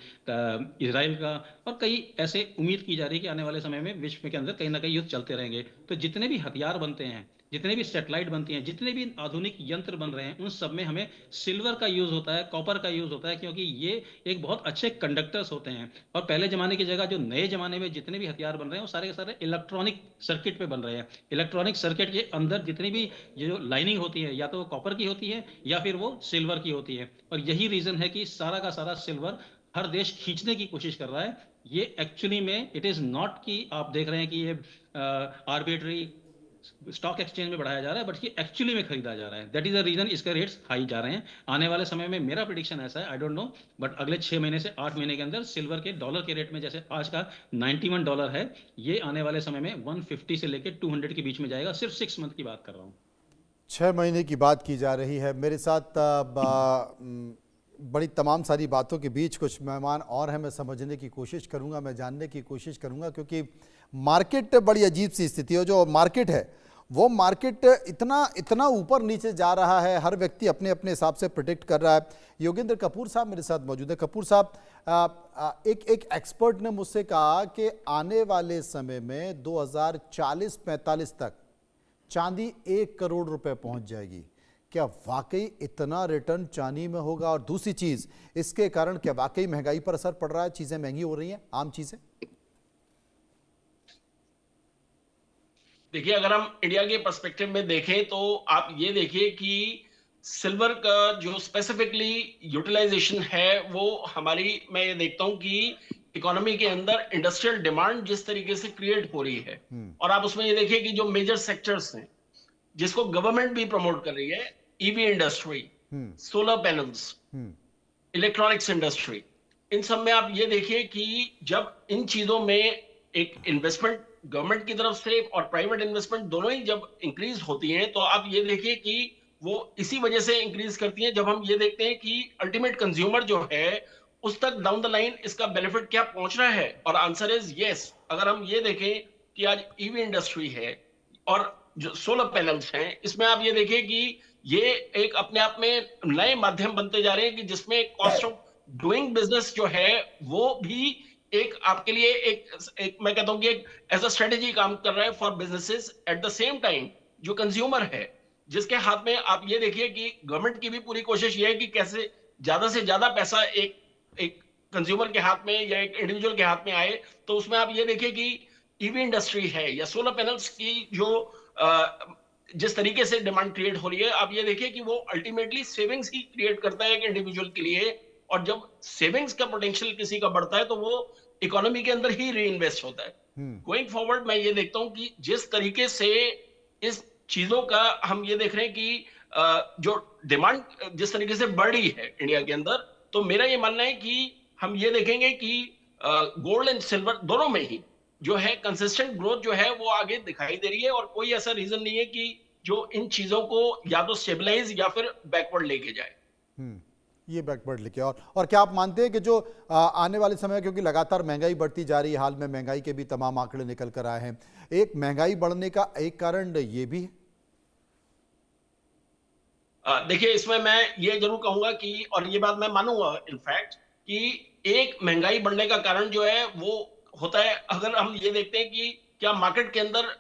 इजराइल का, और कई ऐसे उम्मीद की जा रही है कि आने वाले समय में विश्व के अंदर कहीं ना कहीं युद्ध चलते रहेंगे। तो जितने भी हथियार बनते हैं जितने भी सैटेलाइट बनती हैं, जितने भी आधुनिक यंत्र बन रहे हैं, उन सब में हमें सिल्वर का यूज होता है, कॉपर का यूज होता है, क्योंकि ये एक बहुत अच्छे कंडक्टर्स होते हैं। और पहले जमाने की जगह जो नए जमाने में जितने भी हथियार बन रहे हैं वो सारे के सारे इलेक्ट्रॉनिक सर्किट पे बन रहे हैं। इलेक्ट्रॉनिक सर्किट के अंदर जितनी भी ये जो लाइनिंग होती है, या तो वो कॉपर की होती है या फिर वो सिल्वर की होती है। और यही रीजन है कि सारा का सारा सिल्वर हर देश खींचने की कोशिश कर रहा है। ये एक्चुअली में इट इज नॉट कि आप देख रहे हैं कि ये आर्बिट्री स्टॉक एक्सचेंज में बढ़ाया जा रहा है, बट ये एक्चुअली में खरीदा जा रहा है। दैट इज द रीजन इसका रेट्स हाई जा रहे हैं। आने वाले समय में मेरा प्रिडिक्शन ऐसा है, आई डोंट नो, बट अगले 6 महीने से 8 महीने के अंदर सिल्वर के डॉलर के रेट में, जैसे आज का $91 है, ये आने वाले समय में 150 से लेकर 200 के बीच में जाएगा। सिर्फ 6 मंथ की बात कर रहा हूँ। 6 महीने की बात की जा रही है। मेरे साथ बड़ी तमाम सारी बातों के बीच कुछ मेहमान और हैं, मैं समझने की कोशिश करूंगा, मैं जानने की कोशिश करूंगा, क्योंकि मार्केट बड़ी अजीब सी स्थिति है। जो मार्केट है वो मार्केट इतना ऊपर नीचे जा रहा है, हर व्यक्ति अपने अपने हिसाब से प्रिडिक्ट कर रहा है। योगेंद्र कपूर साहब मेरे साथ मौजूद है। कपूर साहब, एक एक्सपर्ट ने मुझसे कहा कि आने वाले समय में 2040-45 तक चांदी 1 करोड़ रुपए पहुंच जाएगी। क्या वाकई इतना रिटर्न चांदी में होगा? और दूसरी चीज, इसके कारण क्या वाकई महंगाई पर असर पड़ रहा है? चीजें महंगी हो रही हैं, आम चीजें? देखिए, अगर हम इंडिया के पर्सपेक्टिव में देखें तो आप ये देखिए कि सिल्वर का जो स्पेसिफिकली यूटिलाइजेशन है वो हमारी, मैं ये देखता हूं कि इकोनॉमी के अंदर इंडस्ट्रियल डिमांड जिस तरीके से क्रिएट हो रही है, और आप उसमें ये देखिए कि जो मेजर सेक्टर्स हैं जिसको गवर्नमेंट भी प्रमोट कर रही है, EV industry, solar panels, electronics industry, इन सब में आप ये देखिए कि जब इन चीजों में एक इन्वेस्टमेंट गवर्नमेंट की तरफ से और प्राइवेट इन्वेस्टमेंट दोनों ही जब इंक्रीज होती हैं, तो आप ये देखिए कि वो इसी वजह से इंक्रीज करती हैं, जब हम ये देखते हैं कि अल्टीमेट कंज्यूमर जो है उस तक डाउन द लाइन इसका बेनिफिट क्या पहुंच रहा है। और आंसर इज यस। अगर हम ये देखें कि आज ईवी इंडस्ट्री है और जो सोलर पैनल्स हैं, इसमें आप ये देखिए कि ये एक अपने आप में नए माध्यम बनते जा रहे हैं कि जिसमें कॉस्ट ऑफ डूइंग बिजनेस जो है वो भी एक आपके लिए एक मैं कहता हूं कि एक एज अ स्ट्रेटेजी काम कर रहा है for businesses. At the same time जो कंज्यूमर है जिसके हाथ में, आप ये देखिए कि गवर्नमेंट की भी पूरी कोशिश ये है कि कैसे ज्यादा से ज्यादा पैसा एक कंज्यूमर के हाथ में या एक इंडिविजुअल के हाथ में आए। तो उसमें आप ये देखिए कि ईवी इंडस्ट्री है या सोलर पैनल्स की जो जिस तरीके से डिमांड क्रिएट हो रही है, आप ये देखिए कि वो अल्टीमेटली सेविंग्स ही क्रिएट करता है एक इंडिविजुअल के लिए। और जब सेविंग्स का पोटेंशियल किसी का बढ़ता है तो वो इकोनॉमी के अंदर ही री इन्वेस्ट होता है। गोइंग फॉरवर्ड मैं ये देखता हूं कि जिस तरीके से इस चीजों का हम ये देख रहे हैं कि जो डिमांड जिस तरीके से बढ़ रही है इंडिया के अंदर, तो मेरा ये मानना है कि हम ये देखेंगे कि गोल्ड एंड सिल्वर दोनों में ही जो है कंसिस्टेंट ग्रोथ जो है वो आगे दिखाई दे रही है। और कोई ऐसा रीजन नहीं है कि जो इन चीजों को या तो स्टेबलाइज या फिर बैकवर्ड लेके जाए। ये बैकवर्ड लेके। और क्या आप मानते हैं कि जो आने वाले समय, क्योंकि लगातार महंगाई बढ़ती जा रही है, हाल में महंगाई के भी तमाम आंकड़े निकल कर आए हैं, एक महंगाई बढ़ने का एक कारण ये भी है? देखिए, इसमें मैं ये जरूर कहूंगा कि, और ये बात मैं मानूंगा इनफैक्ट, कि एक महंगाई बढ़ने का कारण जो है वो होता है, अगर हम ये देखते हैं कि क्या मार्केट के अंदर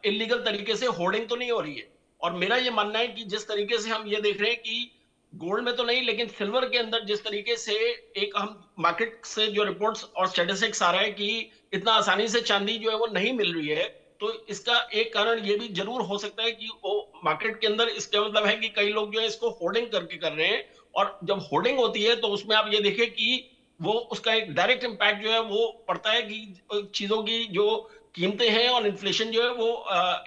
इलीगल तरीके से होर्डिंग तो नहीं हो रही है। और मेरा ये मानना है कि जिस तरीके से हम ये देख रहे हैं कि गोल्ड में तो नहीं लेकिन सिल्वर के अंदर जिस तरीके से एक हम मार्केट से जो रिपोर्ट्स और स्टैटिस्टिक्स आ रहा है कि इतना आसानी से चांदी जो है वो नहीं मिल रही है, तो इसका एक कारण ये भी जरूर हो सकता है कि वो मार्केट के अंदर, इसका मतलब है कि कई लोग जो है इसको होर्डिंग करके कर रहे हैं। और जब होर्डिंग होती है तो उसमें आप ये देखिए कि वो उसका एक डायरेक्ट इंपैक्ट जो है वो पड़ता है कि चीजों की जो कीमतें हैं और इन्फ्लेशन जो है वो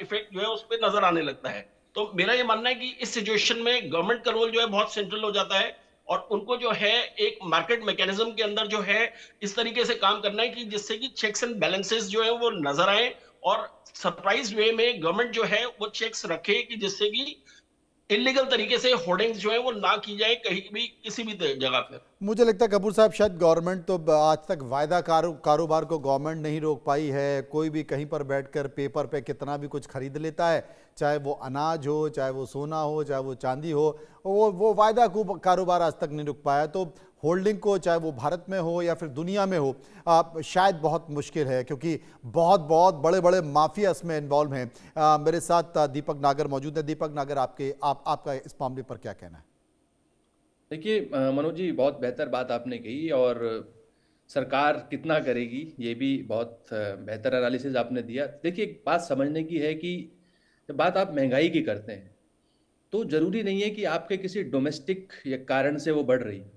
इफेक्ट जो है उस पर नजर आने लगता है। तो मेरा ये मानना है कि इस सिचुएशन में गवर्नमेंट का रोल जो है बहुत सेंट्रल हो जाता है और उनको जो है एक मार्केट मैकेनिज्म के अंदर जो है इस तरीके से काम करना है कि जिससे कि चेक्स एंड बैलेंसेस जो है वो नजर आए और सरप्राइज वे में गवर्नमेंट जो है वो चेक्स रखे कि जिससे कि इलीगल तरीके से होर्डिंग्स जो है वो ना की जाए कहीं भी किसी भी जगह पर। मुझे लगता है कपूर साहब, शायद गवर्नमेंट तो आज तक वायदा कारोबार को गवर्नमेंट नहीं रोक पाई है। कोई भी कहीं पर बैठकर पेपर पे कितना भी कुछ खरीद लेता है, चाहे वो अनाज हो, चाहे वो सोना हो, चाहे वो चांदी हो, वो वायदा को कारोबार आज तक नहीं रुक पाया। तो होल्डिंग को, चाहे वो भारत में हो या फिर दुनिया में हो, शायद बहुत मुश्किल है, क्योंकि बहुत बहुत बड़े बड़े माफिया इसमें इन्वॉल्व हैं। मेरे साथ दीपक नागर मौजूद है। दीपक नागर, आपका इस मामले पर क्या कहना है? देखिए मनोज जी, बहुत बेहतर बात आपने कही, और सरकार कितना करेगी ये भी बहुत बेहतर एनालिसिस आपने दिया। देखिए, एक बात समझने की है कि जब बात आप महंगाई की करते हैं तो ज़रूरी नहीं है कि आपके किसी डोमेस्टिक या कारण से वो बढ़ रही है।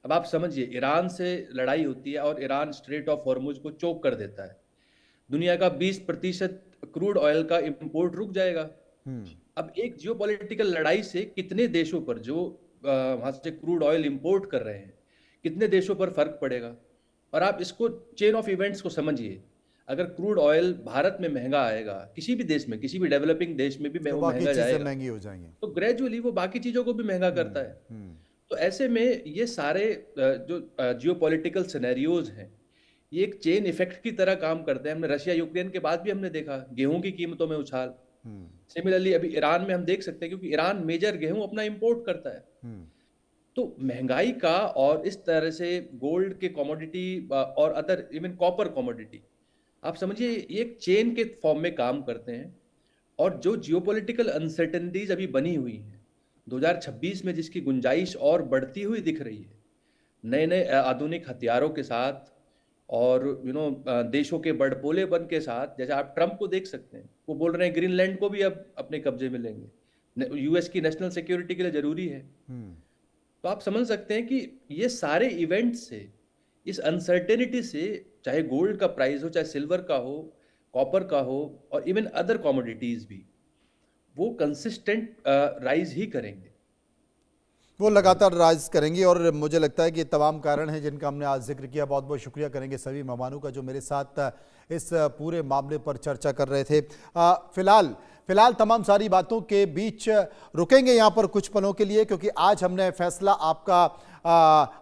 अब आप समझिए, ईरान से लड़ाई होती है और ईरान स्ट्रेट ऑफ हॉर्मुज को चोक कर देता है, दुनिया का 20% क्रूड ऑयल का इंपोर्ट रुक जाएगा। अब एक जियोपॉलिटिकल लड़ाई से कितने देशों पर जो वहाँ से क्रूड ऑयल इंपोर्ट कर रहे हैं, कितने देशों पर फर्क पड़ेगा। और आप इसको चेन ऑफ इवेंट्स को समझिए, अगर क्रूड ऑयल भारत में महंगा आएगा, किसी भी देश में, किसी भी डेवलपिंग देश में भी तो वो बाकी महंगा चीजें जाएगा, महंगी हो जाएंगी। तो ग्रेजुअली वो बाकी चीज़ों को भी महंगा करता है। तो ऐसे में ये सारे जो जियोपॉलिटिकल सिनेरियोज हैं, ये एक चेन इफेक्ट की तरह काम करते हैं। हमने रशिया यूक्रेन के बाद भी हमने देखा गेहूं की कीमतों में उछाल। सिमिलरली अभी ईरान में हम देख सकते हैं, क्योंकि ईरान मेजर गेहूं अपना इंपोर्ट करता है। तो महंगाई का, और इस तरह से गोल्ड के कमोडिटी और अदर इवन कॉपर कमोडिटी, आप समझिए ये एक चेन के फॉर्म में काम करते हैं। और जो जियोपॉलिटिकल अनसर्टेनिटीज अभी बनी हुई हैं 2026 में, जिसकी गुंजाइश और बढ़ती हुई दिख रही है नए नए आधुनिक हथियारों के साथ, और देशों के बड़पोलेपन के साथ। जैसे आप ट्रंप को देख सकते हैं, वो बोल रहे हैं ग्रीनलैंड को भी अब अपने कब्जे में लेंगे, यूएस की नेशनल सिक्योरिटी के लिए जरूरी है। तो आप समझ सकते हैं कि ये सारे इवेंट से, इस अनसर्टेनिटी से, चाहे गोल्ड का प्राइस हो, चाहे सिल्वर का हो, कॉपर का हो, और इवन अदर कमोडिटीज भी, वो कंसिस्टेंट राइज ही करेंगे। वो लगातार राइज करेंगी, और मुझे लगता है कि तमाम कारण हैं जिनका हमने आज जिक्र किया। बहुत बहुत शुक्रिया करेंगे सभी मेहमानों का जो मेरे साथ इस पूरे मामले पर चर्चा कर रहे थे। फिलहाल तमाम सारी बातों के बीच रुकेंगे यहाँ पर कुछ पलों के लिए, क्योंकि आज हमने फैसला आपका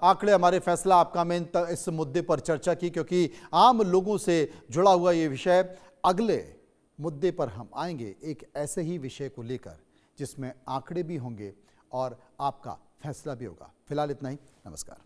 आंकड़े हमारे फैसला आपका में इस मुद्दे पर चर्चा की, क्योंकि आम लोगों से जुड़ा हुआ ये विषय। अगले मुद्दे पर हम आएंगे एक ऐसे ही विषय को लेकर जिसमें आंकड़े भी होंगे और आपका फैसला भी होगा। फिलहाल इतना ही, नमस्कार।